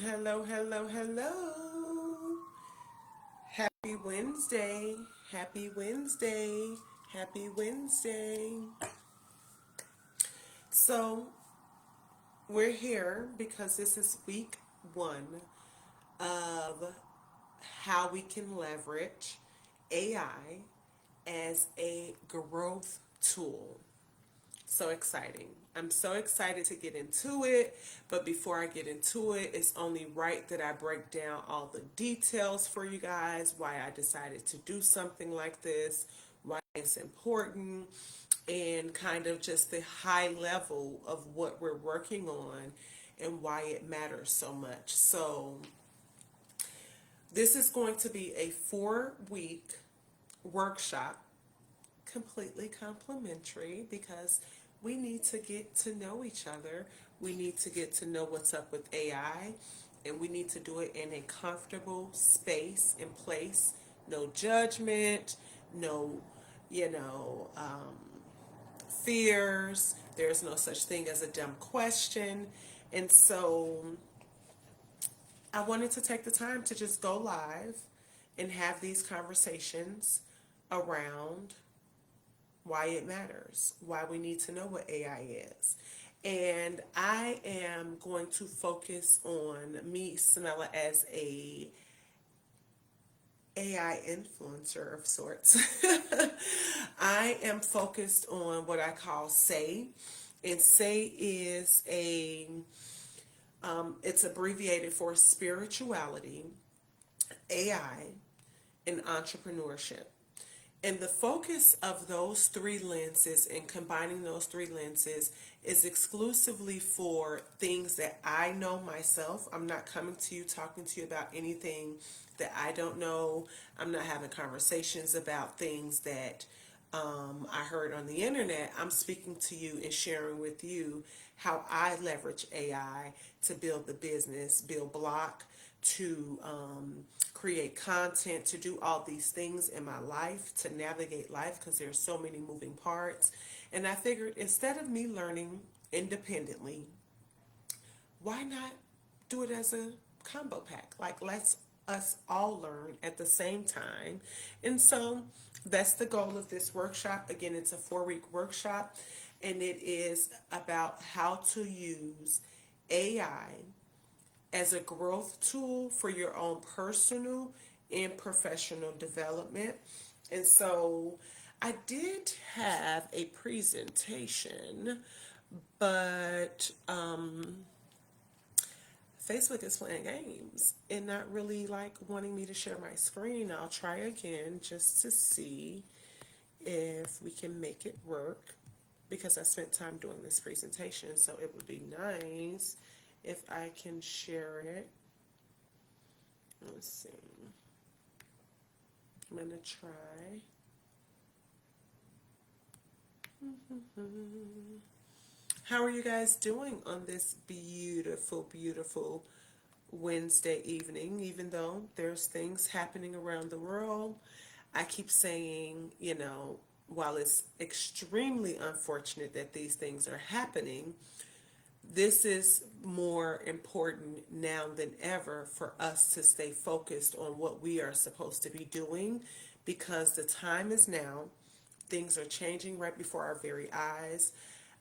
Hello, hello, hello. Happy Wednesday. Happy Wednesday. Happy Wednesday. So, we're here because this is week one of how we can leverage AI as a growth tool. So exciting. I'm so excited to get into it. But before I get into it, it's only right that I break down all the details for you guys, why I decided to do something like this, why it's important, and kind of just the high level of what we're working on and why it matters so much. So, this is going to be a 4-week workshop, completely complimentary, because we need to get to know each other. We need to get to know what's up with AI, and we need to do it in a comfortable space and place. No judgment, no, you know, fears. There's no such thing as a dumb question. And so I wanted to take the time to just go live and have these conversations around why it matters, why we need to know what AI is. And I am going to focus on me, Samela, as a AI influencer of sorts. I am focused on what I call SAY, and SAY is it's abbreviated for spirituality, AI, and entrepreneurship. And the focus of those three lenses and combining those three lenses is exclusively for things that I know myself. I'm not coming to you talking to you about anything that I don't know. I'm not having conversations about things that I heard on the internet. I'm speaking to you and sharing with you how I leverage AI to build the business, build block, to create content, to do all these things in my life, to navigate life because there's so many moving parts. And I figured instead of me learning independently, why not do it as a combo pack? Like, let's us all learn at the same time. And so that's the goal of this workshop. Again, it's a 4-week workshop, and it is about how to use AI as a growth tool for your own personal and professional development. And so I did have a presentation, but Facebook is playing games and not really like wanting me to share my screen. I'll try again just to see if we can make it work, because I spent time doing this presentation, so it would be nice if I can share it. Let's see. I'm gonna try. How are you guys doing on this beautiful, beautiful Wednesday evening? Even though there's things happening around the world, I keep saying, while it's extremely unfortunate that these things are happening, this is more important now than ever for us to stay focused on what we are supposed to be doing, because the time is now. Things are changing right before our very eyes.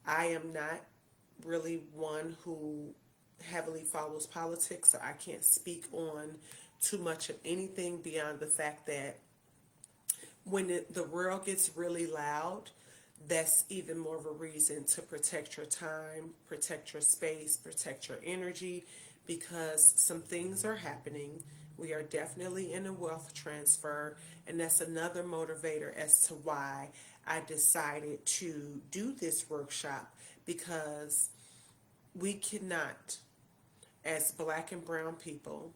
I am not really one who heavily follows politics, so I can't speak on too much of anything beyond the fact that when the world gets really loud, that's even more of a reason to protect your time, protect your space, protect your energy, because some things are happening. We are definitely in a wealth transfer, and that's another motivator as to why I decided to do this workshop, because we cannot, as black and brown people,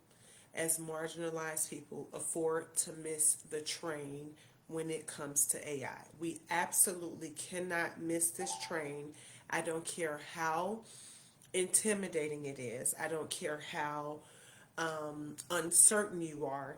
as marginalized people, afford to miss the train when it comes to AI. We absolutely cannot miss this train. I don't care how intimidating it is, I don't care how uncertain you are.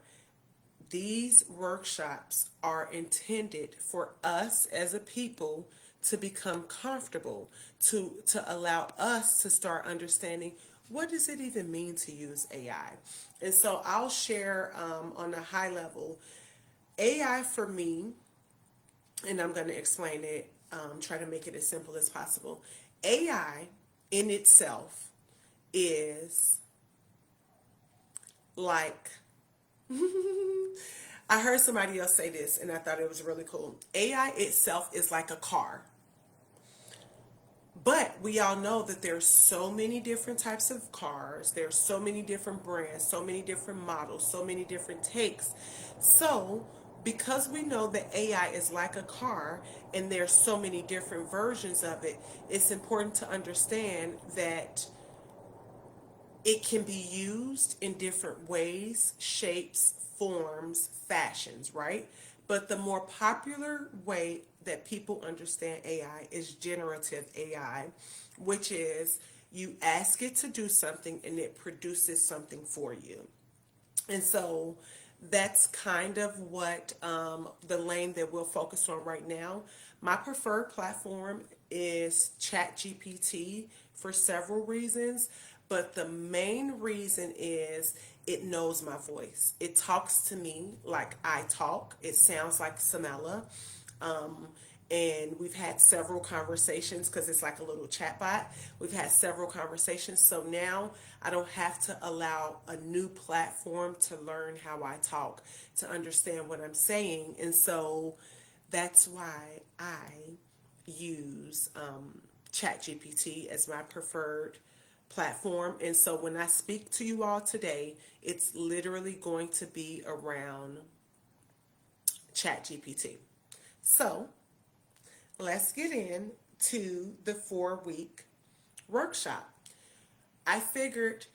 These workshops are intended for us as a people to become comfortable, to allow us to start understanding what does it even mean to use AI? And so I'll share on a high level. AI for me, and I'm going to explain it, try to make it as simple as possible. AI in itself is like, I heard somebody else say this and I thought it was really cool. AI itself is like a car. But we all know that there's so many different types of cars, there's so many different brands, so many different models, so many different takes. So, because we know that AI is like a car and there's so many different versions of it, it's important to understand that it can be used in different ways, shapes, forms, fashions, right? But the more popular way that people understand AI is generative AI, which is you ask it to do something and it produces something for you. And so that's kind of what the lane that we'll focus on right now. My preferred platform is ChatGPT for several reasons, but the main reason is it knows my voice. It talks to me like I talk. It sounds like Samela. Um, and we've had several conversations because it's like a little chat bot. We've had several conversations. So now I don't have to allow a new platform to learn how I talk, to understand what I'm saying. And so that's why I use ChatGPT as my preferred platform. And so when I speak to you all today, it's literally going to be around ChatGPT. So let's get into the 4 week workshop. I figured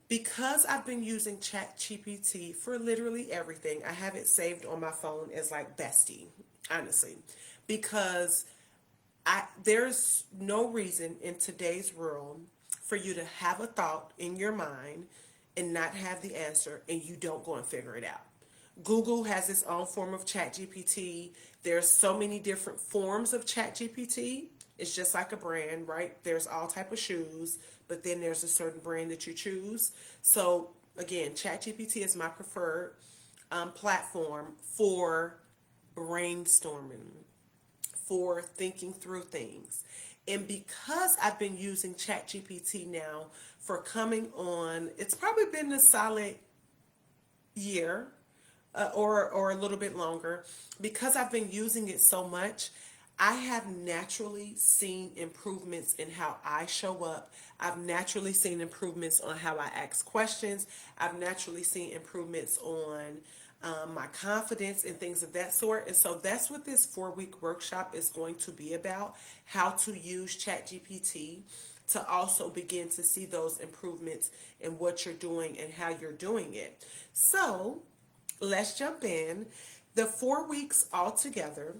because I've been using ChatGPT for literally everything, I have it saved on my phone as like bestie, honestly, because there's no reason in today's world for you to have a thought in your mind and not have the answer and you don't go and figure it out. Google has its own form of ChatGPT. There's so many different forms of ChatGPT. It's just like a brand, right? There's all type of shoes, but then there's a certain brand that you choose. So again, ChatGPT is my preferred platform for brainstorming, for thinking through things. And because I've been using ChatGPT now for coming on, it's probably been a solid year, or a little bit longer, because I've been using it so much, I have naturally seen improvements in how I show up. I've naturally seen improvements on how I ask questions. I've naturally seen improvements on my confidence and things of that sort. And so that's what this 4 week workshop is going to be about, how to use ChatGPT to also begin to see those improvements in what you're doing and how you're doing it. So let's jump in. The 4 weeks altogether,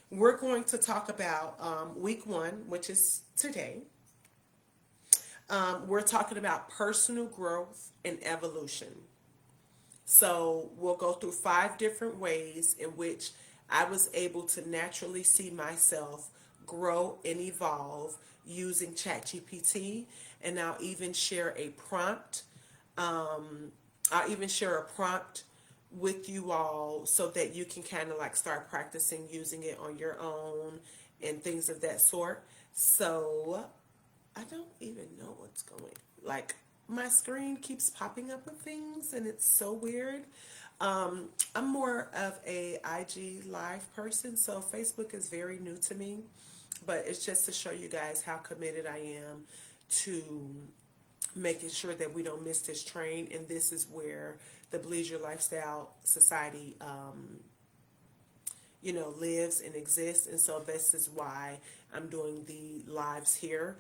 we're going to talk about week 1, which is today. We're talking about personal growth and evolution. So we'll go through 5 different ways in which I was able to naturally see myself grow and evolve using ChatGPT. And I'll even share a prompt with you all so that you can kind of like start practicing using it on your own and things of that sort. So I don't even know what's going. Like my screen keeps popping up with things and it's so weird. I'm more of a IG live person, so Facebook is very new to me, but it's just to show you guys how committed I am to making sure that we don't miss this train. And this is where the Bleaser Lifestyle Society, lives and exists. And so this is why I'm doing the lives here.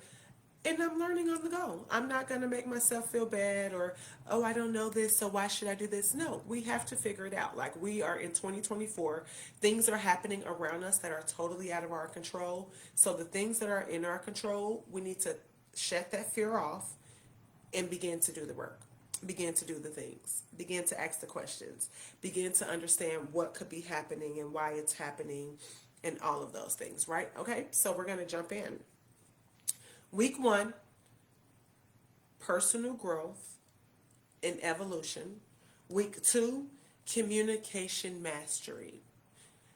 And I'm learning on the go. I'm not going to make myself feel bad or, oh, I don't know this, so why should I do this? No, we have to figure it out. Like, we are in 2024. Things are happening around us that are totally out of our control. So the things that are in our control, we need to shut that fear off and begin to do the work. Begin to do the things. Begin to ask the questions. Begin to understand what could be happening and why it's happening and all of those things, right? Okay, so we're going to jump in. Week 1, personal growth and evolution. Week 2, communication mastery.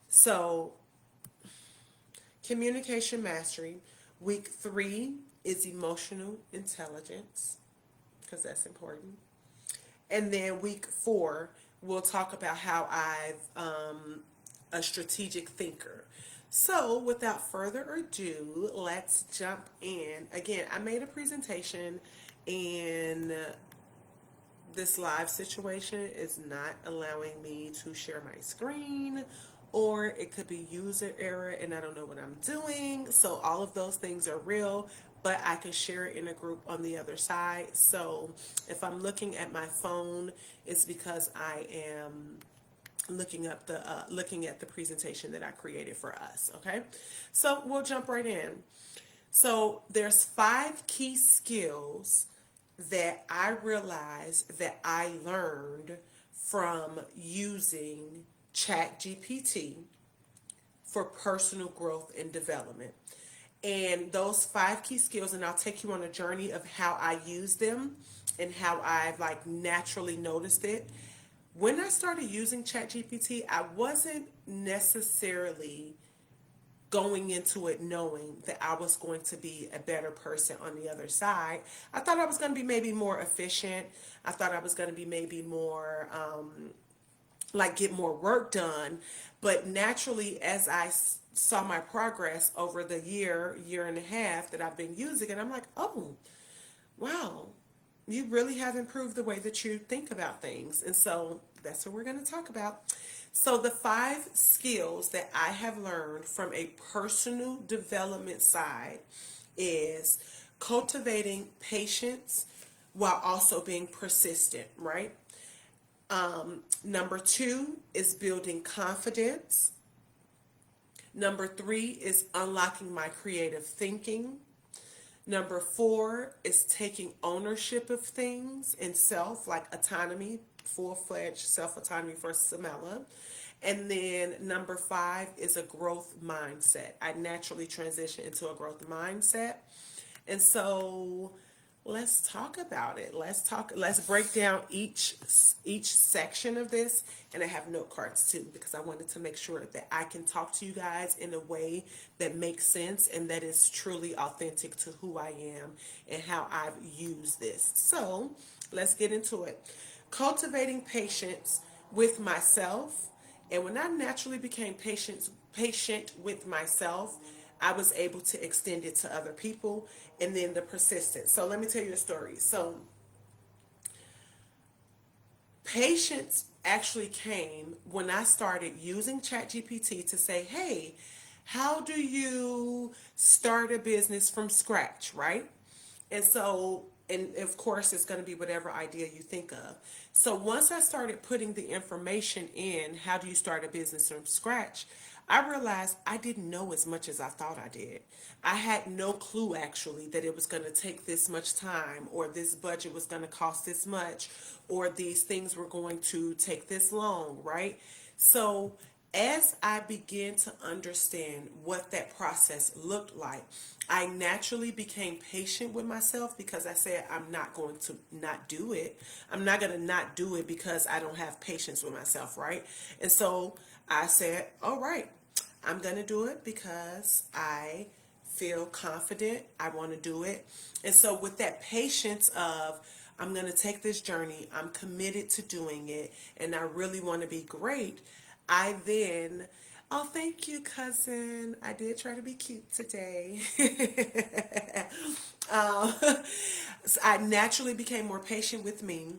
So, communication mastery. Week 3 is emotional intelligence, because that's important. And then week 4, we'll talk about how I've a strategic thinker. So, without further ado, let's jump in. Again, I made a presentation, and this live situation is not allowing me to share my screen, or it could be user error and I don't know what I'm doing. So all of those things are real, but I can share it in a group on the other side. So if I'm looking at my phone, it's because I am looking at the presentation that I created for us. Okay, so we'll jump right in. So there's 5 key skills that I realized that I learned from using ChatGPT for personal growth and development. And those 5 key skills, and I'll take you on a journey of how I use them and how I've like naturally noticed it. When I started using ChatGPT, I wasn't necessarily going into it knowing that I was going to be a better person on the other side. I thought I was going to be maybe more efficient. I thought I was going to be maybe more like get more work done. But naturally, as I saw my progress over the year and a half that I've been using it, I'm like, oh, wow, you really have improved the way that you think about things. And so that's what we're going to talk about. So, the 5 skills that I have learned from a personal development side is cultivating patience while also being persistent, right? Number 2 is building confidence. Number 3 is unlocking my creative thinking. Number 4 is taking ownership of things and self, like autonomy, full-fledged self-autonomy for Samela. And then number 5 is a growth mindset. I naturally transition into a growth mindset. And so let's talk about it. Let's break down each section of this, and I have note cards too because I wanted to make sure that I can talk to you guys in a way that makes sense and that is truly authentic to who I am and how I've used this. So, let's get into it. Cultivating patience with myself. And when I naturally became patient with myself, I was able to extend it to other people. And then the persistence. So let me tell you a story. So patience actually came when I started using ChatGPT to say, hey, how do you start a business from scratch, right? And so, and of course, it's going to be whatever idea you think of. So once I started putting the information in, how do you start a business from scratch? I realized I didn't know as much as I thought I did. I had no clue actually that it was going to take this much time, or this budget was going to cost this much, or these things were going to take this long, right? So as I began to understand what that process looked like, I naturally became patient with myself because I said, I'm not going to not do it. I'm not going to not do it because I don't have patience with myself, right? And so I said, all right, I'm going to do it because I feel confident. I want to do it. And so with that patience of, I'm going to take this journey, I'm committed to doing it, and I really want to be great, I then, oh, thank you, cousin. I did try to be cute today. um, so I naturally became more patient with me,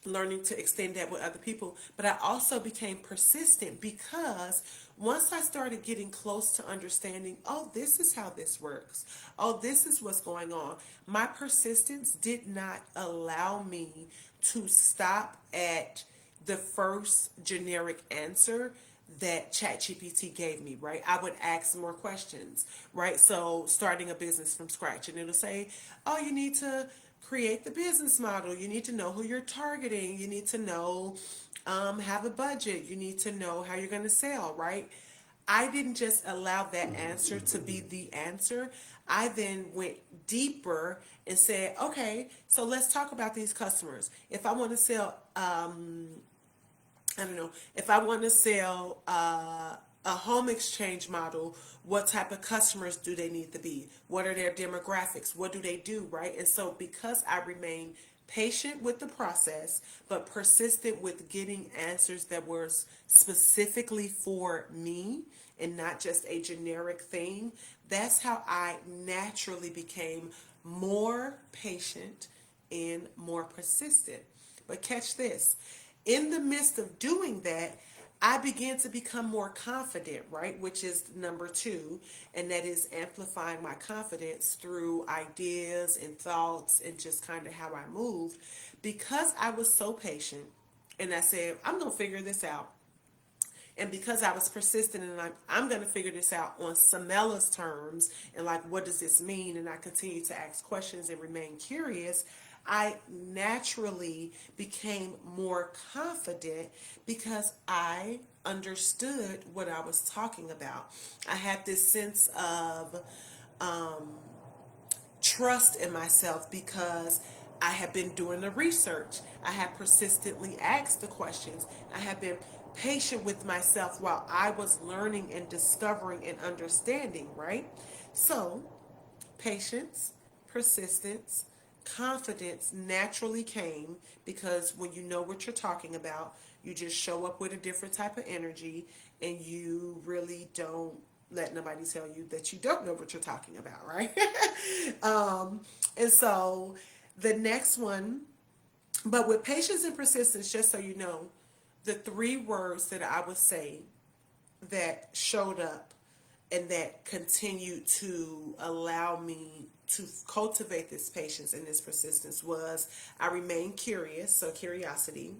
learning to extend that with other people. But I also became persistent because once I started getting close to understanding, oh, this is how this works. Oh, this is what's going on. My persistence did not allow me to stop at the first generic answer that ChatGPT gave me, right? I would ask more questions, right? So starting a business from scratch, and it'll say, oh, you need to create the business model. You need to know who you're targeting. You need to know, have a budget. You need to know how you're going to sell, right? I didn't just allow that answer to be the answer. I then went deeper and said, okay, so let's talk about these customers. If I want to sell, I don't know, if I want to sell a home exchange model, what type of customers do they need to be? What are their demographics? What do they do, right? And so because I remain patient with the process, but persistent with getting answers that were specifically for me and not just a generic thing, that's how I naturally became more patient and more persistent. But catch this, in the midst of doing that, I began to become more confident, right? Which is number two, and that is amplifying my confidence through ideas and thoughts and just kind of how I moved. Because I was so patient and I said, I'm going to figure this out. And because I was persistent and I'm going to figure this out on Samella's terms and like, what does this mean? And I continue to ask questions and remain curious. I naturally became more confident because I understood what I was talking about. I had this sense of trust in myself because I have been doing the research. I have persistently asked the questions. I have been patient with myself while I was learning and discovering and understanding, right? So, patience, persistence, confidence naturally came because when you know what you're talking about, you just show up with a different type of energy and you really don't let nobody tell you that you don't know what you're talking about, right? And so the next one, but with patience and persistence, just so you know, the three words that I would say that showed up and that continued to allow me to cultivate this patience and this persistence was I remained curious, so curiosity.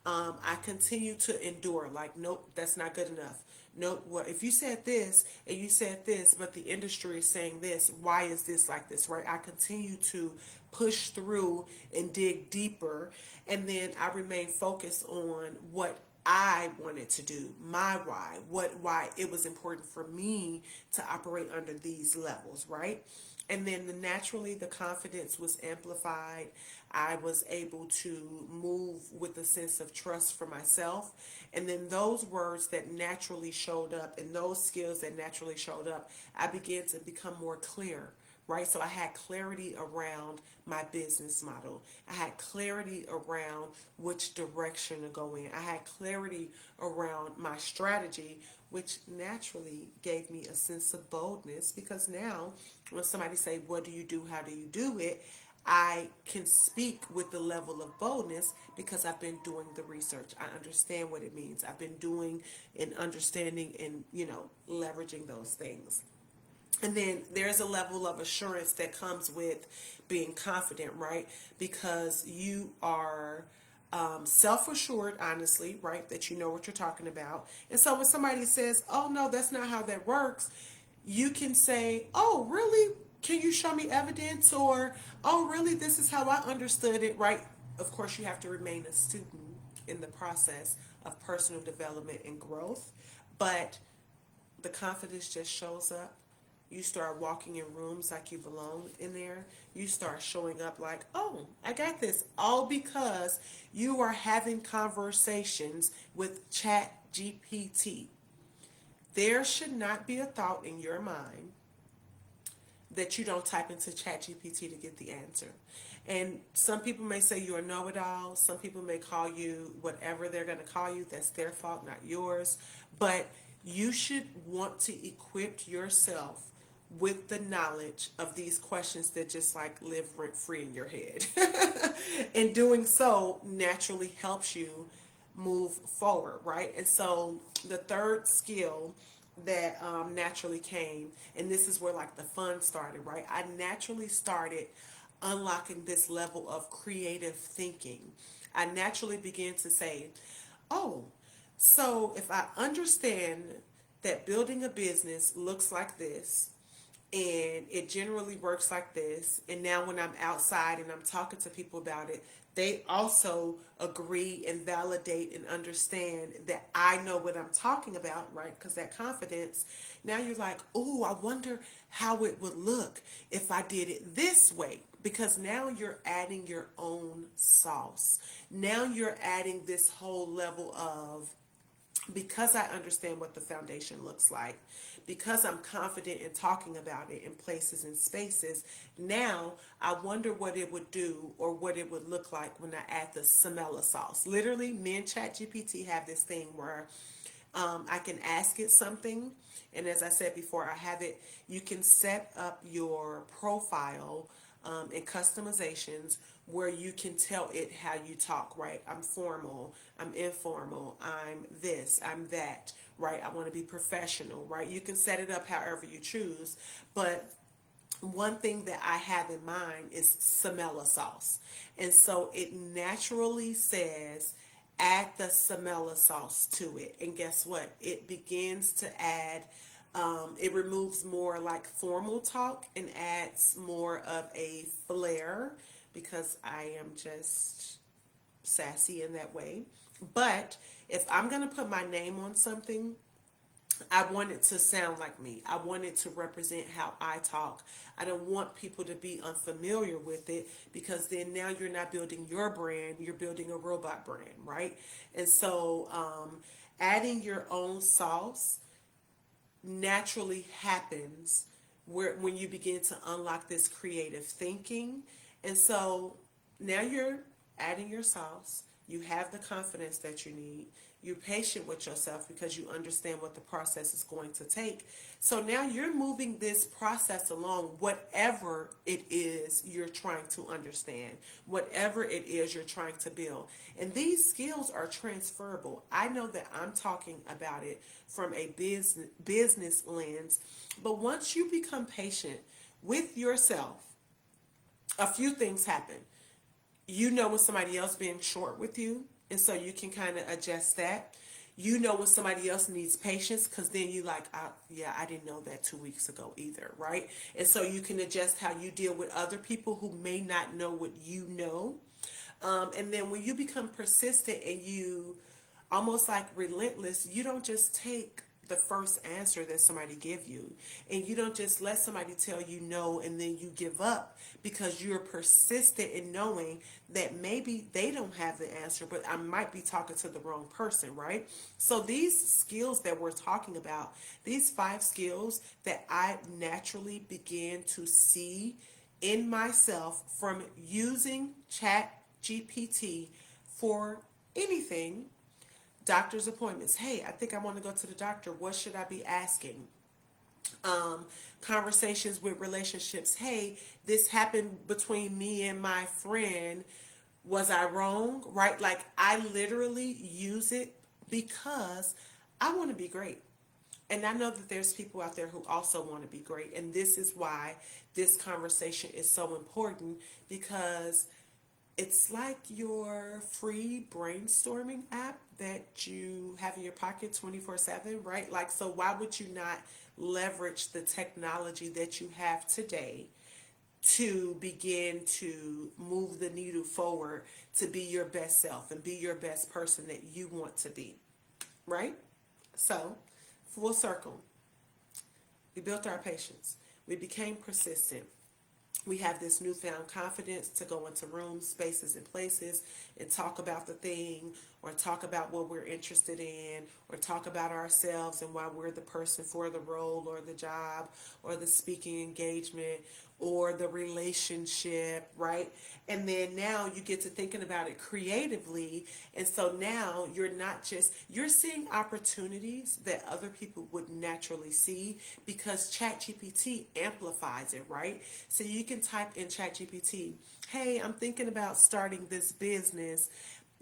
I continue to endure. Like, nope, that's not good enough. Nope, what if you said this and you said this, but the industry is saying this? Why is this like this, right? I continue to push through and dig deeper, and then I remain focused on what I wanted to do, my why it was important for me to operate under these levels, right? And then naturally the confidence was amplified. I was able to move with a sense of trust for myself. And then those words that naturally showed up and those skills that naturally showed up, I began to become more clear, right? So I had clarity around my business model. I had clarity around which direction to go in. I had clarity around my strategy, which naturally gave me a sense of boldness because now when somebody say, what do you do? How do you do it? I can speak with the level of boldness because I've been doing the research. I understand what it means. I've been doing and understanding and, leveraging those things. And then there's a level of assurance that comes with being confident, right? Because you are self assured, honestly, right? That you know what you're talking about. And so when somebody says, oh, no, that's not how that works, you can say, oh, really? Can you show me evidence? Or, oh, really? This is how I understood it, right? Of course, you have to remain a student in the process of personal development and growth. But the confidence just shows up. You start walking in rooms like you belong in there. You start showing up like, oh, I got this. All because you are having conversations with ChatGPT. There should not be a thought in your mind that you don't type into ChatGPT to get the answer. And some people may say you're a know-it-all. Some people may call you whatever they're going to call you. That's their fault, not yours. But you should want to equip yourself with the knowledge of these questions that just like live rent free in your head. And doing so naturally helps you move forward, right? And so the third skill that naturally came, and this is where like the fun started, right? I naturally started unlocking this level of creative thinking. I naturally began to say, oh, so if I understand that building a business looks like this, And it generally works like this. And now when I'm outside and I'm talking to people about it, they also agree and validate and understand that I know what I'm talking about, right? Because that confidence, now you're like, oh, I wonder how it would look if I did it this way. Because now you're adding your own sauce. Now you're adding this whole level of, because I understand what the foundation looks like, because I'm confident in talking about it in places and spaces, now I wonder what it would do or what it would look like when I add the Samela sauce. Literally, me and ChatGPT have this thing where I can ask it something, and as I said before, I have it. You can set up your profile and customizations where you can tell it how you talk. Right? I'm formal. I'm informal. I'm this. I'm that. Right? I want to be professional. Right? You can set it up however you choose, but one thing that I have in mind is Samela sauce. And so it naturally says, add the Samela sauce to it. And guess what? It begins to add, it removes more like formal talk and adds more of a flair, because I am just sassy in that way. But if I'm going to put my name on something, I want it to sound like me. I want it to represent how I talk. I don't want people to be unfamiliar with it, because then now you're not building your brand, you're building a robot brand, right? And so adding your own sauce naturally happens where when you begin to unlock this creative thinking. And so now you're adding your sauce. You have the confidence that you need. You're patient with yourself because you understand what the process is going to take. So now you're moving this process along, whatever it is you're trying to understand, whatever it is you're trying to build. And these skills are transferable. I know that I'm talking about it from a business lens, but once you become patient with yourself, a few things happen. You know when somebody else being short with you, and so you can kind of adjust that. You know when somebody else needs patience, because then you like, yeah, I didn't know that 2 weeks ago either, right? And so you can adjust how you deal with other people who may not know what you know. And then when you become persistent and you almost like relentless, you don't just take the first answer that somebody give you, and you don't just let somebody tell you no and then you give up, because you're persistent in knowing that maybe they don't have the answer, but I might be talking to the wrong person, right? So these skills that we're talking about, these 5 skills that I naturally begin to see in myself from using Chat GPT for anything. Doctor's appointments. Hey, I think I want to go to the doctor. What should I be asking? Conversations with relationships. Hey, this happened between me and my friend. Was I wrong? Right? Like, I literally use it because I want to be great. And I know that there's people out there who also want to be great. And this is why this conversation is so important, because it's like your free brainstorming app that you have in your pocket 24/7, right? Like, so why would you not leverage the technology that you have today to begin to move the needle forward to be your best self and be your best person that you want to be, right? So, full circle, we built our patience, we became persistent, we have this newfound confidence to go into rooms, spaces, and places and talk about the thing, or talk about what we're interested in, or talk about ourselves and why we're the person for the role or the job or the speaking engagement or the relationship, right? And then now you get to thinking about it creatively. And so now you're not just, you're seeing opportunities that other people would naturally see, because ChatGPT amplifies it, right? So you can type in ChatGPT, hey, I'm thinking about starting this business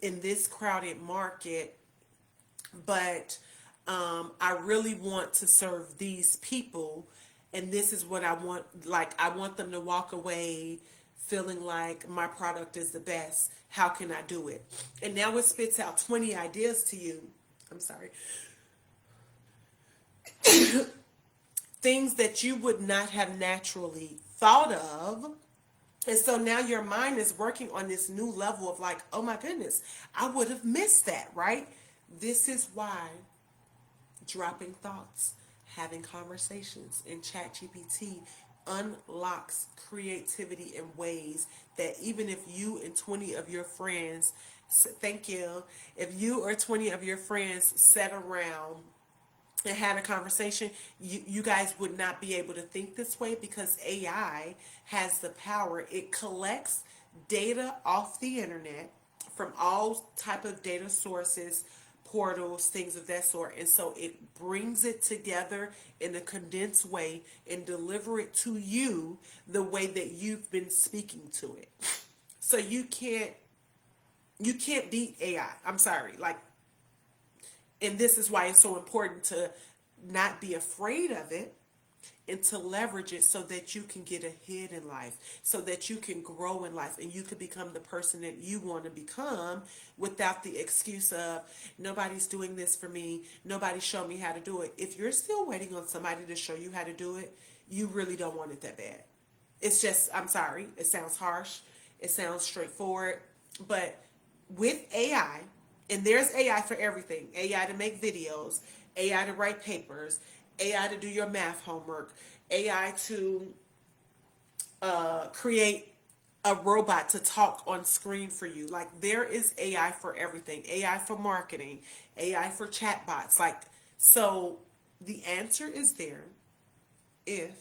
in this crowded market, but I really want to serve these people, and this is what I want. Like, I want them to walk away feeling like my product is the best. How can I do it? And now it spits out 20 ideas to you. I'm sorry. things that you would not have naturally thought of. And so now your mind is working on this new level of like, oh my goodness, I would have missed that, right? This is why dropping thoughts, having conversations in ChatGPT unlocks creativity in ways that even if you and 20 of your friends, thank you, if you or 20 of your friends sat around and had a conversation, you guys would not be able to think this way because AI has the power. It collects data off the internet from all type of data sources, portals, things of that sort. And so it brings it together in a condensed way and deliver it to you the way that you've been speaking to it. So you can't beat AI. I'm sorry. Like, and this is why it's so important to not be afraid of it and to leverage it so that you can get ahead in life, so that you can grow in life and you can become the person that you want to become without the excuse of nobody's doing this for me, nobody showed me how to do it. If you're still waiting on somebody to show you how to do it, you really don't want it that bad. It's just, I'm sorry, it sounds harsh, it sounds straightforward, but with AI, and there's AI for everything: AI to make videos, AI to write papers, AI to do your math homework, AI to create a robot to talk on screen for you. Like, there is AI for everything: AI for marketing, AI for chatbots. Like, so the answer is there if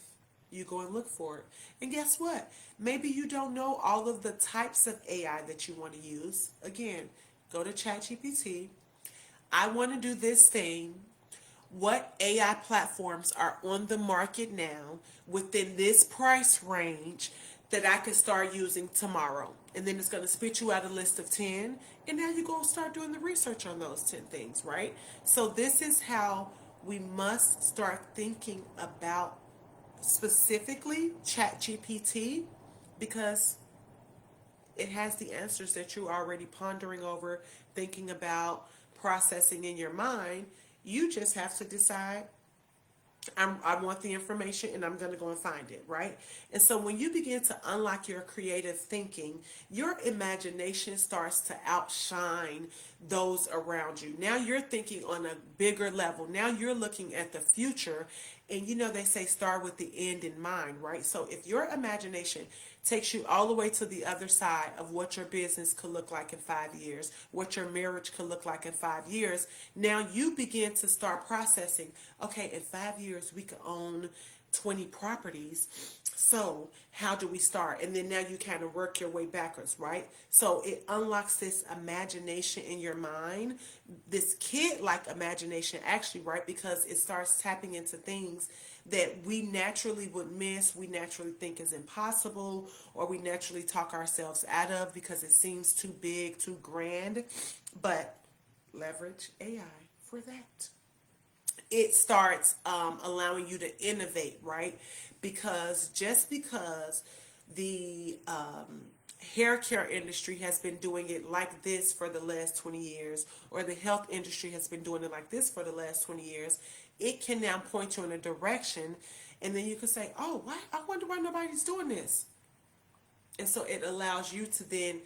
you go and look for it. And guess what? Maybe you don't know all of the types of AI that you want to use. Again, go to ChatGPT. I want to do this thing. What AI platforms are on the market now within this price range that I can start using tomorrow? And then it's going to spit you out a list of 10. And now you go start doing the research on those 10 things, right? So this is how we must start thinking about specifically ChatGPT, because it has the answers that you're already pondering over, thinking about, processing in your mind. You just have to decide, I want the information and I'm going to go and find it, right? And so when you begin to unlock your creative thinking, your imagination starts to outshine those around you. Now you're thinking on a bigger level. Now you're looking at the future. And you know, they say start with the end in mind, right? So if your imagination takes you all the way to the other side of what your business could look like in 5 years, what your marriage could look like in 5 years, now you begin to start processing, okay, in 5 years we could own 20 properties. So how do we start? And then now you kind of work your way backwards, right? So it unlocks this imagination in your mind, this kid-like imagination actually, right? Because it starts tapping into things that we naturally would miss, we naturally think is impossible, or we naturally talk ourselves out of because it seems too big, too grand. But leverage AI for that. It starts allowing you to innovate, right? Because just because the hair care industry has been doing it like this for the last 20 years, or the health industry has been doing it like this for the last 20 years, it can now point you in a direction, and then you can say, oh, why? I wonder why nobody's doing this. And so it allows you to then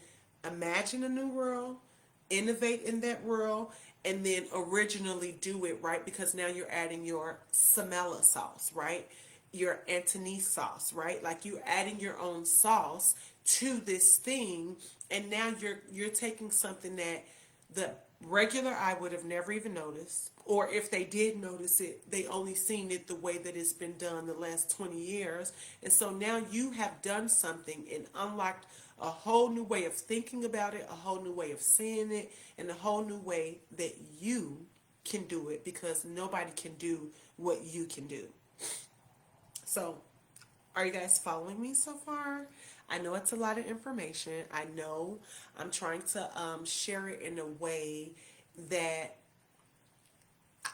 imagine a new world, innovate in that world, and then originally do it, right? Because now you're adding your Samela sauce, right? Your Anthony sauce, right? Like, you're adding your own sauce to this thing, and now you're taking something that the regular eye would have never even noticed, or if they did notice it, they only seen it the way that it's been done the last 20 years. And so now you have done something and unlocked a whole new way of thinking about it, a whole new way of seeing it, and a whole new way that you can do it, because nobody can do what you can do. So, are you guys following me so far? I know it's a lot of information. I know I'm trying to share it in a way that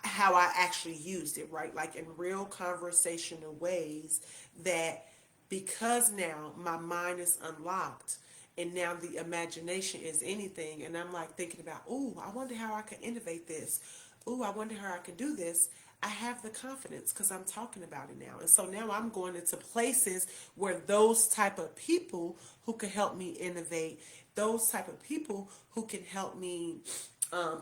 how I actually used it, right? Like in real conversational ways, that because now my mind is unlocked and now the imagination is anything, and I'm like thinking about, oh, I wonder how I can innovate this. Oh, I wonder how I can do this. I have the confidence because I'm talking about it now. And so now I'm going into places where those type of people who can help me innovate, those type of people who can help me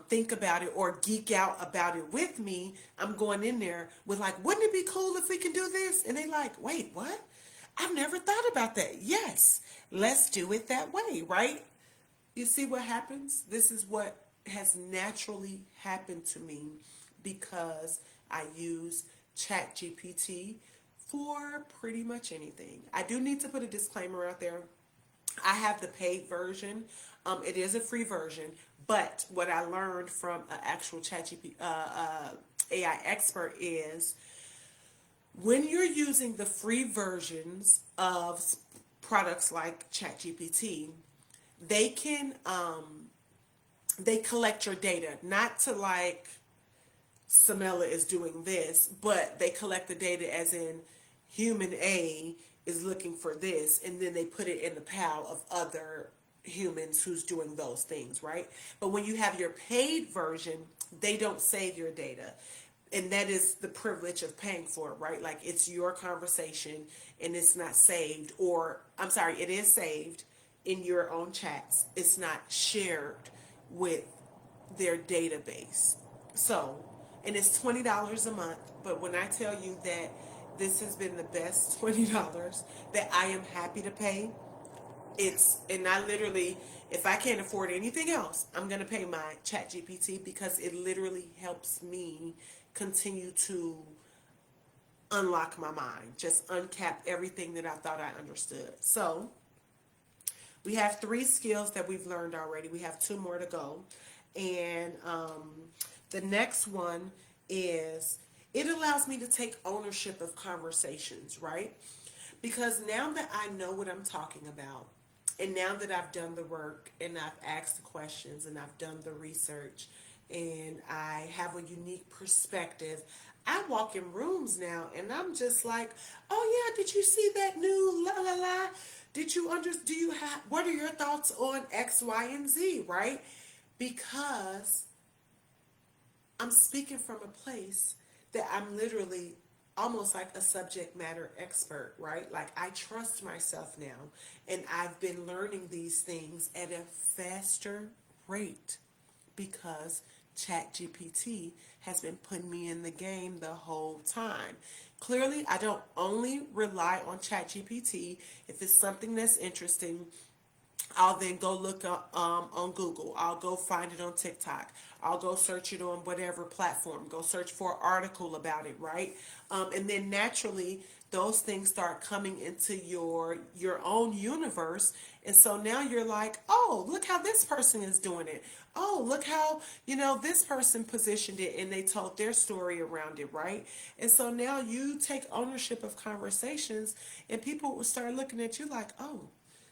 think about it or geek out about it with me, I'm going in there with like, wouldn't it be cool if we can do this? And they like, wait, what? I've never thought about that. Yes, let's do it that way, right? You see what happens? This is what has naturally happened to me because I use ChatGPT for pretty much anything. I do need to put a disclaimer out there. I have the paid version. It is a free version, but what I learned from an actual ChatGPT AI expert is when you're using the free versions of products like ChatGPT, they can they collect your data, not to like Samela is doing this, but they collect the data as in human A is looking for this, and then they put it in the pile of other humans who's doing those things, right? But when you have your paid version, they don't save your data. And that is the privilege of paying for it, right? Like it's your conversation and it's not saved, or I'm sorry, it is saved in your own chats. It's not shared with their database. So, and it's $20 a month. But when I tell you that this has been the best $20 that I am happy to pay, it's, and I literally, if I can't afford anything else, I'm gonna pay my Chat GPT because it literally helps me continue to unlock my mind, just uncap everything that I thought I understood. So we have 3 skills that we've learned already. We have 2 more to go. And the next one is it allows me to take ownership of conversations, right? Because now that I know what I'm talking about, and now that I've done the work and I've asked the questions and I've done the research and I have a unique perspective, I walk in rooms now and I'm just like, oh yeah, did you see that new la la la? Did you do you have, what are your thoughts on X, Y, and Z, right? Because I'm speaking from a place that I'm literally almost like a subject matter expert, right? Like I trust myself now, and I've been learning these things at a faster rate because ChatGPT has been putting me in the game the whole time. Clearly, I don't only rely on ChatGPT if it's something that's interesting. I'll then go look up on Google. I'll go find it on TikTok. I'll go search it on whatever platform. Go search for an article about it, right? And then naturally, those things start coming into your own universe, and so now you're like, oh, look how this person is doing it. Oh, look how this person positioned it, and they told their story around it, right? And so now you take ownership of conversations, and people will start looking at you like, oh,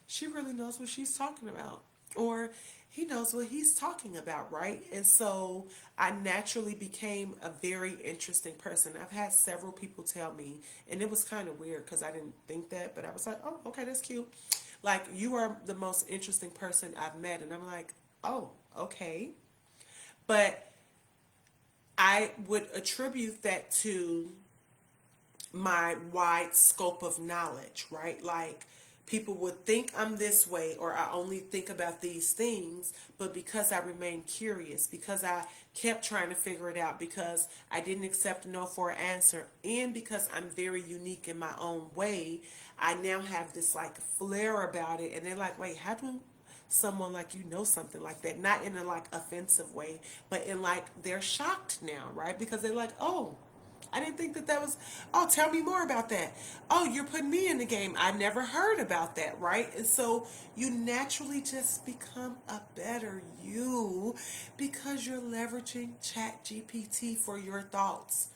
she really knows what she's talking about, or he knows what he's talking about, right? And so I naturally became a very interesting person. I've had several people tell me, and it was kind of weird because I didn't think that, but I was like, oh, okay, that's cute. Like, you are the most interesting person I've met. And I'm like, oh, okay. But I would attribute that to my wide scope of knowledge, right? Like people would think I'm this way or I only think about these things, but because I remained curious, because I kept trying to figure it out, because I didn't accept no for an answer, and because I'm very unique in my own way, I now have this like flair about it, and they're like, wait, how do someone like you know something like that? Not in a like offensive way, but in like they're shocked now, right? Because they're like, oh, I didn't think that was, oh, tell me more about that. Oh, you're putting me in the game. I never heard about that, right? And so you naturally just become a better you because you're leveraging Chat GPT for your thoughts.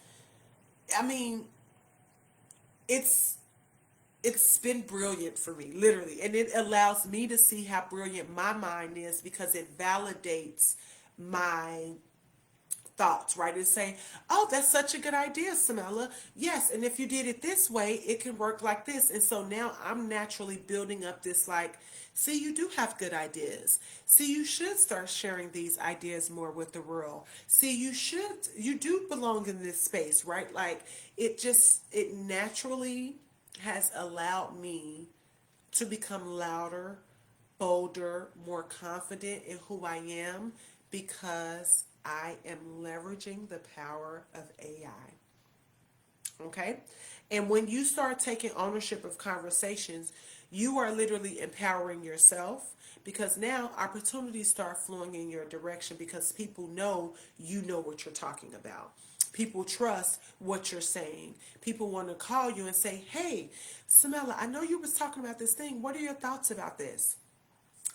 I mean, it's it's been brilliant for me, literally. And it allows me to see how brilliant my mind is because it validates my thoughts, right? And say, oh, that's such a good idea, Samela. Yes, and if you did it this way, it can work like this. And so now I'm naturally building up this like, see, you do have good ideas. See, you should start sharing these ideas more with the world. See, you do belong in this space, right? Like it naturally has allowed me to become louder, bolder, more confident in who I am because I am leveraging the power of AI. Okay? And when you start taking ownership of conversations, you are literally empowering yourself because now opportunities start flowing in your direction because people know you know what you're talking about. People trust what you're saying. People want to call you and say, "Hey, Samela, I know you was talking about this thing. What are your thoughts about this?"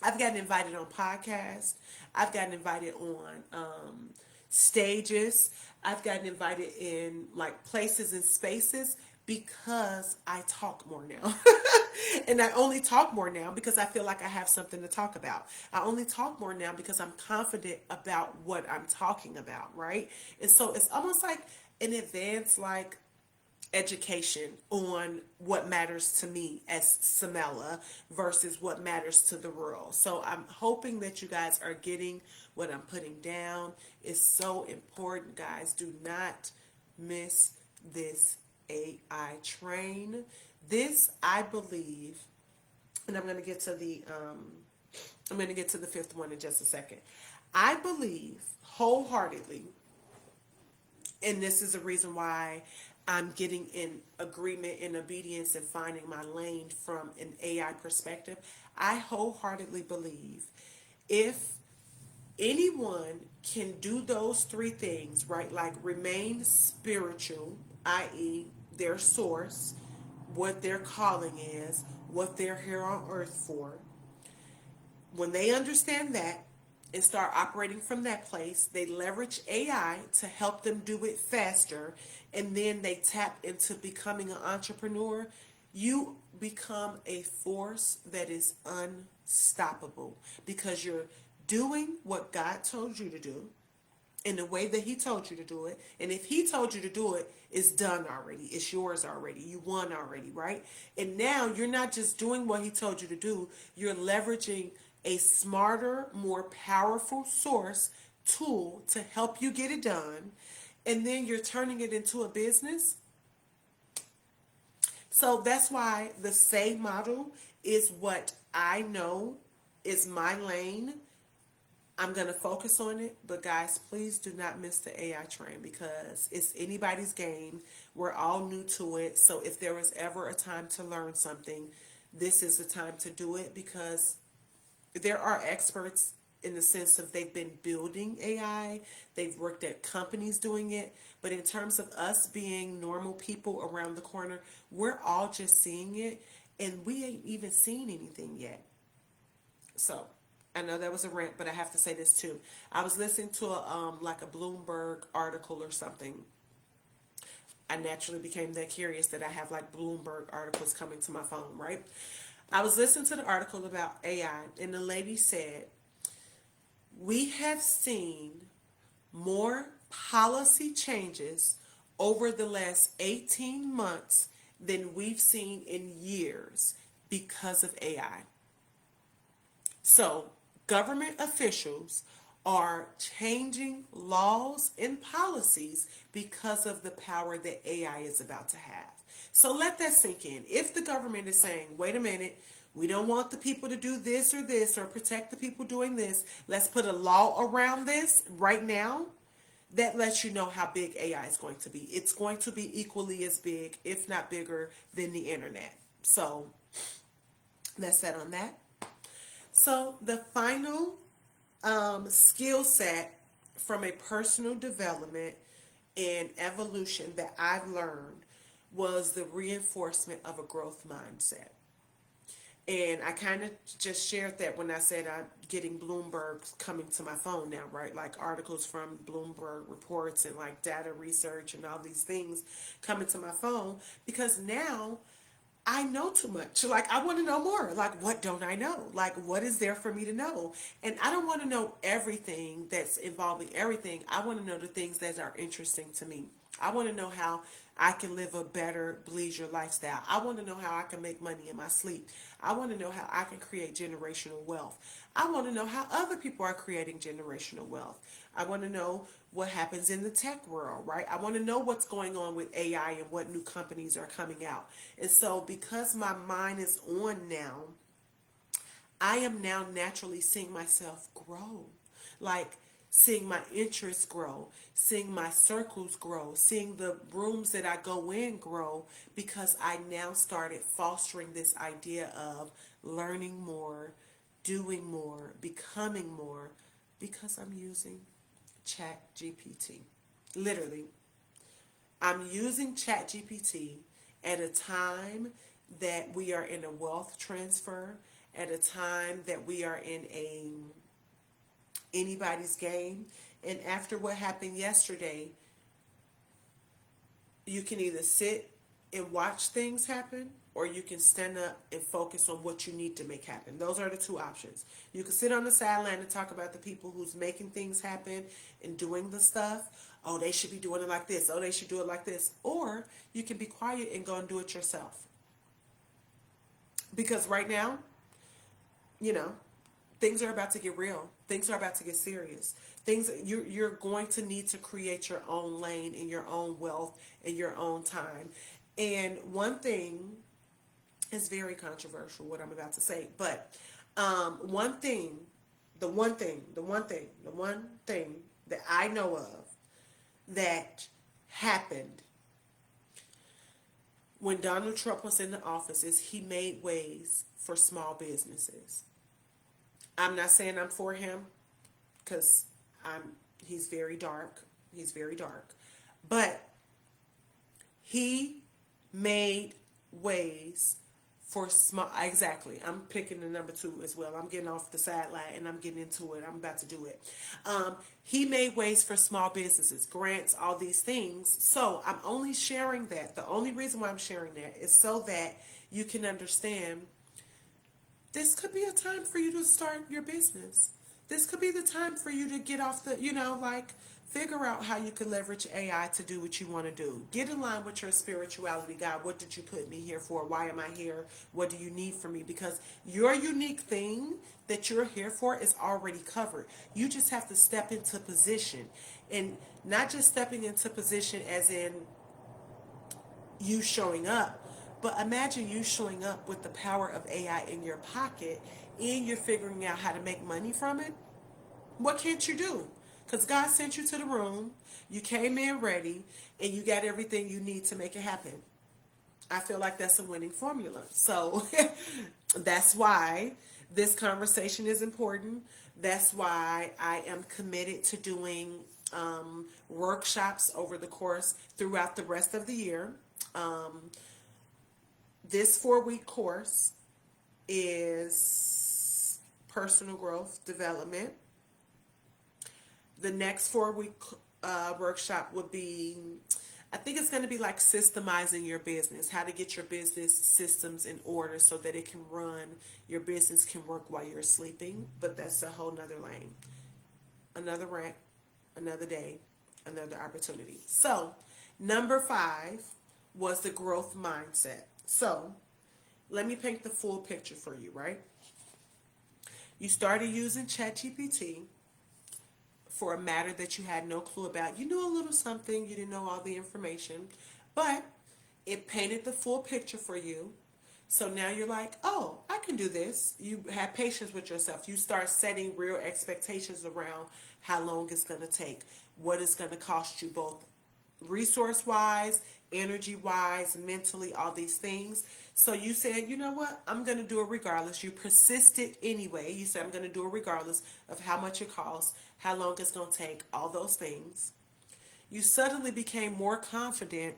I've gotten invited on podcasts. I've gotten invited on stages. I've gotten invited in like places and spaces because I talk more now. And I only talk more now because I feel like I have something to talk about. I only talk more now because I'm confident about what I'm talking about, right? And so it's almost like an advanced like education on what matters to me as Samela versus what matters to the world. So I'm hoping that you guys are getting what I'm putting down. It's so important, guys. Do not miss this AI train. This, I believe, and I'm going to get to the fifth one in just a second. I believe wholeheartedly, and this is the reason why I'm getting in agreement and obedience and finding my lane from an AI perspective. I wholeheartedly believe if anyone can do those three things, right? Like remain spiritual, i.e., their source, what their calling is, what they're here on earth for, when they understand that and start operating from that place, they leverage AI to help them do it faster, and then they tap into becoming an entrepreneur. You become a force that is unstoppable because you're doing what God told you to do in the way that he told you to do it. And if he told you to do it, it's done already. It's yours already. You won already, right? And now you're not just doing what he told you to do, you're leveraging a smarter, more powerful source tool to help you get it done. And then you're turning it into a business. So that's why the say model is what I know is my lane. I'm going to focus on it, but guys, please do not miss the AI train because it's anybody's game. We're all new to it. So if there was ever a time to learn something, this is the time to do it because there are experts in the sense of they've been building AI, they've worked at companies doing it, but in terms of us being normal people around the corner, we're all just seeing it and we ain't even seen anything yet. So I know that was a rant, but I have to say this too. I was listening to a like a Bloomberg article or something. I naturally became that curious that I have like Bloomberg articles coming to my phone, right? I was listening to the article about AI, and the lady said, we have seen more policy changes over the last 18 months than we've seen in years because of AI. So, government officials are changing laws and policies because of the power that AI is about to have. So, let that sink in. If the government is saying, wait a minute, we don't want the people to do this or protect the people doing this, let's put a law around this right now. That lets you know how big AI is going to be. It's going to be equally as big, if not bigger, than the internet. So, that's that on that. So the final skill set from a personal development and evolution that I've learned was the reinforcement of a growth mindset. And I kind of just shared that when I said I'm getting Bloomberg coming to my phone now, right? Like articles from Bloomberg reports and like data research and all these things coming to my phone because now I know too much. Like, I want to know more. Like, what don't I know? Like, what is there for me to know? And I don't want to know everything that's involving everything. I want to know the things that are interesting to me. I want to know how I can live a better leisure lifestyle. I want to know how I can make money in my sleep. I want to know how I can create generational wealth. I want to know how other people are creating generational wealth. I want to know what happens in the tech world, right? I want to know what's going on with AI and what new companies are coming out. And so, because my mind is on now, I am now naturally seeing myself grow. Like, seeing my interests grow, seeing my circles grow, seeing the rooms that I go in grow, because I now started fostering this idea of learning more, doing more, becoming more, because I'm using ChatGPT. Literally, I'm using ChatGPT at a time that we are in a wealth transfer, at a time that we are in a anybody's game. And after what happened yesterday, you can either sit and watch things happen, or you can stand up and focus on what you need to make happen. Those are the two options. You can sit on the sideline and talk about the people who's making things happen and doing the stuff. Oh, they should be doing it like this. Oh, they should do it like this. Or you can be quiet and go and do it yourself. Because right now, you know, things are about to get real. Things are about to get serious. Things you're going to need to create your own lane and your own wealth in your own time. And one thing is very controversial, what I'm about to say, but one thing, the one thing that I know of that happened when Donald Trump was in the office is he made ways for small businesses. I'm not saying I'm for him, because I'm he's very dark. He's very dark. But he made ways for small, exactly. I'm picking the number two as well. I'm getting off the sideline and I'm getting into it. I'm about to do it. He made ways for small businesses, grants, all these things. So I'm only sharing that. The only reason why I'm sharing that is so that you can understand this could be a time for you to start your business. This could be the time for you to get off the, like, figure out how you can leverage AI to do what you want to do. Get in line with your spirituality. God, what did you put me here for? Why am I here? What do you need from me? Because your unique thing that you're here for is already covered. You just have to step into position. And not just stepping into position as in you showing up. But imagine you showing up with the power of AI in your pocket and you're figuring out how to make money from it. What can't you do? Because God sent you to the room, you came in ready, and you got everything you need to make it happen. I feel like that's a winning formula. So that's why this conversation is important. That's why I am committed to doing workshops over the course throughout the rest of the year. Um, this 4-week course is personal growth development. The next 4-week workshop would be, I think it's going to be like systemizing your business, how to get your business systems in order so that it can run, your business can work while you're sleeping. But that's a whole nother lane. Another rant, another day, another opportunity. So, number 5 was the growth mindset. So, let me paint the full picture for you, right? You started using ChatGPT for a matter that you had no clue about. You knew a little something, you didn't know all the information, but it painted the full picture for you. So now you're like, oh, I can do this. You have patience with yourself. You start setting real expectations around how long it's going to take, what it's going to cost you, both resource wise, energy wise, mentally, all these things. So you said, you know what, I'm going to do it regardless. You persisted anyway. You said, I'm going to do it regardless of how much it costs, how long it's going to take, all those things. You suddenly became more confident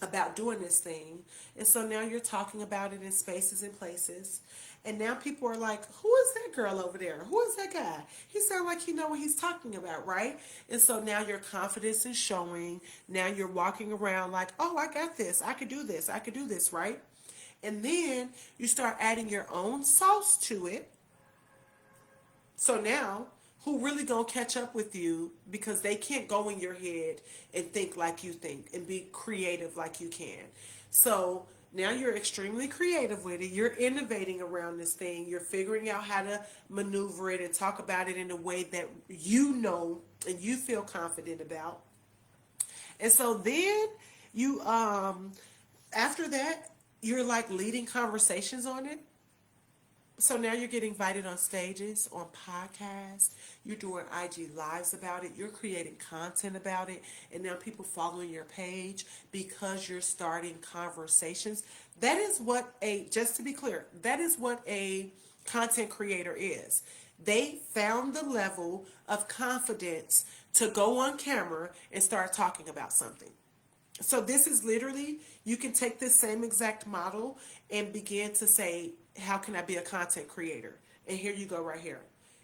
about doing this thing. And so now you're talking about it in spaces and places. And now people are like, who is that girl over there? Who is that guy? He sounds like he know what he's talking about, right? And so now your confidence is showing. Now you're walking around like, oh, I got this. I could do this. I could do this, right? And then you start adding your own sauce to it. So now, who really gonna catch up with you because they can't go in your head and think like you think and be creative like you can. So now you're extremely creative with it. You're innovating around this thing. You're figuring out how to maneuver it and talk about it in a way that you know and you feel confident about. And so then you after that, you're like leading conversations on it. So now you're getting invited on stages, on podcasts. You're doing IG lives about it. You're creating content about it. And now people following your page because you're starting conversations. That is what just to be clear, that is what a content creator is. They found the level of confidence to go on camera and start talking about something. So this is literally, you can take this same exact model and begin to say, how can I be a content creator? And here you go right here.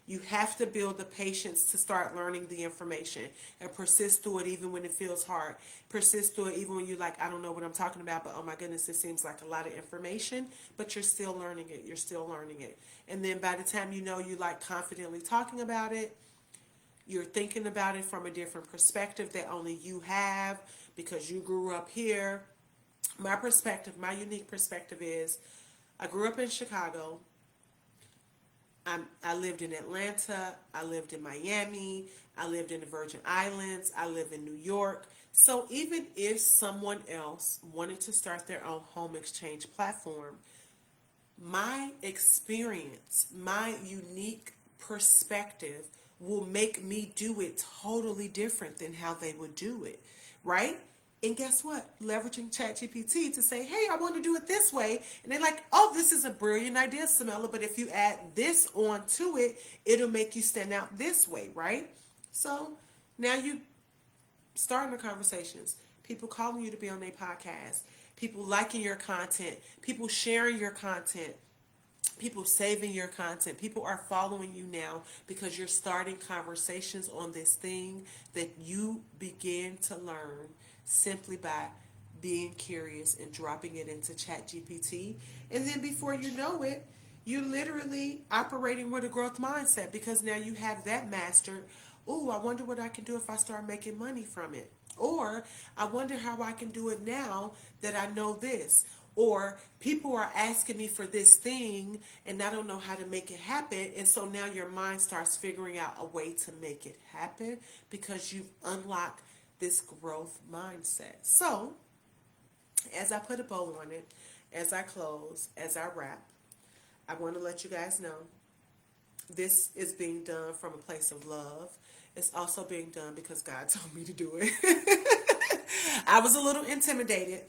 You have to build the patience to start learning the information and persist through it even when it feels hard. Persist through it even when you're like, I don't know what I'm talking about, but oh my goodness, it seems like a lot of information, but you're still learning it. You're still learning it. And then by the time you know you like confidently talking about it, you're thinking about it from a different perspective that only you have because you grew up here. My perspective, my unique perspective is I grew up in Chicago. I lived in Atlanta. I lived in Miami. I lived in the Virgin Islands. I live in New York. So even if someone else wanted to start their own home exchange platform, my experience, my unique perspective will make me do it totally different than how they would do it, right? And guess what? Leveraging ChatGPT to say, hey, I want to do it this way. And they're like, oh, this is a brilliant idea, Samela, but if you add this onto it, it'll make you stand out this way, right? So now you starting the conversations, people calling you to be on their podcast, people liking your content, people sharing your content, people saving your content. People are following you now because you're starting conversations on this thing that you begin to learn simply by being curious and dropping it into ChatGPT. And then before you know it, you're literally operating with a growth mindset because now you have that mastered. Oh, I wonder what I can do if I start making money from it. Or I wonder how I can do it now that I know this. Or people are asking me for this thing and I don't know how to make it happen. And so now your mind starts figuring out a way to make it happen because you've unlocked this growth mindset. So, as I put a bow on it, as I close, as I wrap, I want to let you guys know this is being done from a place of love. It's also being done because God told me to do it. I was a little intimidated.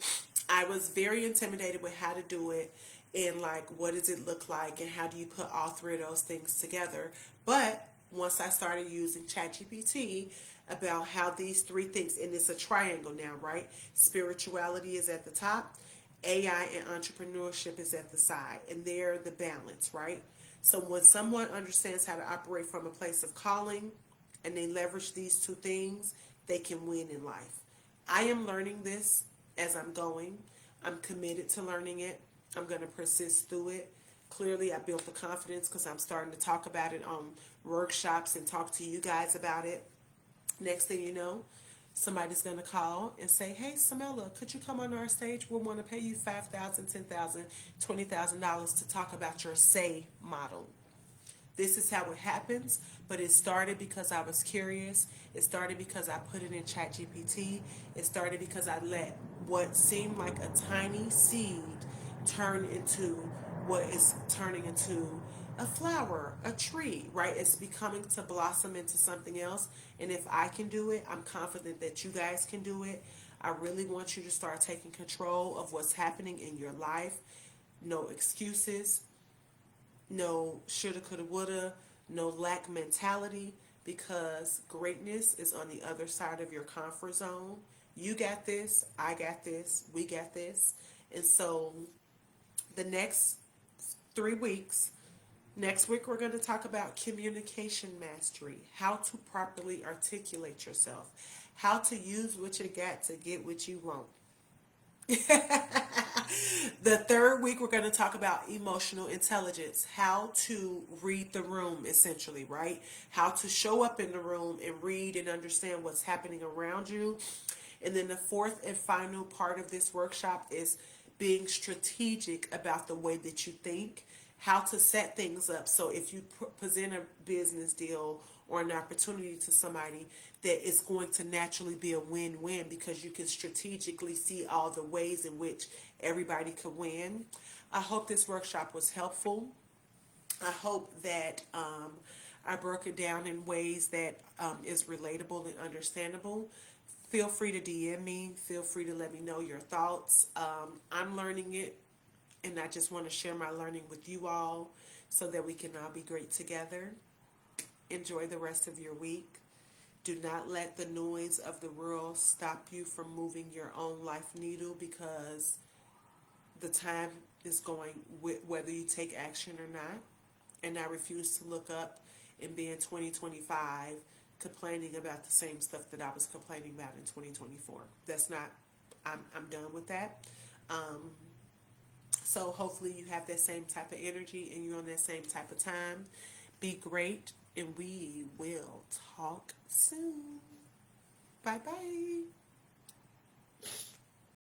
I was very intimidated with how to do it and like what does it look like and how do you put all three of those things together. But once I started using ChatGPT about how these three things, and it's a triangle now, right? Spirituality is at the top, AI and entrepreneurship is at the side, and they're the balance, right? So when someone understands how to operate from a place of calling and they leverage these two things, they can win in life. I am learning this as I'm going. I'm committed to learning it. I'm going to persist through it. Clearly, I built the confidence because I'm starting to talk about it on workshops and talk to you guys about it. Next thing you know, somebody's going to call and say, hey, Samela, could you come on our stage? We'll want to pay you $5,000, $10,000, $20,000 to talk about your say model. This is how it happens, but it started because I was curious. It started because I put it in ChatGPT. It started because I let what seemed like a tiny seed turn into what is turning into a flower, a tree, right? It's becoming to blossom into something else. And if I can do it, I'm confident that you guys can do it. I really want you to start taking control of what's happening in your life. No excuses, no shoulda, coulda, woulda, no lack mentality, because greatness is on the other side of your comfort zone. You got this, I got this, we got this. And so the next 3 weeks, next week we're going to talk about communication mastery, how to properly articulate yourself, how to use what you got to get what you want. The third week, we're going to talk about emotional intelligence, how to read the room, essentially, right? How to show up in the room and read and understand what's happening around you. And then the fourth and final part of this workshop is being strategic about the way that you think, how to set things up. So if you present a business deal or an opportunity to somebody, that it's going to naturally be a win-win because you can strategically see all the ways in which everybody could win. I hope this workshop was helpful. I hope that I broke it down in ways that is relatable and understandable. Feel free to DM me. Feel free to let me know your thoughts. I'm learning it, and I just want to share my learning with you all so that we can all be great together. Enjoy the rest of your week. Do not let the noise of the world stop you from moving your own life needle because the time is going whether you take action or not. And I refuse to look up and be in 2025 complaining about the same stuff that I was complaining about in 2024. That's not, I'm done with that. Um, so hopefully you have that same type of energy and you're on that same type of time. Be great, and we will talk soon. Bye bye.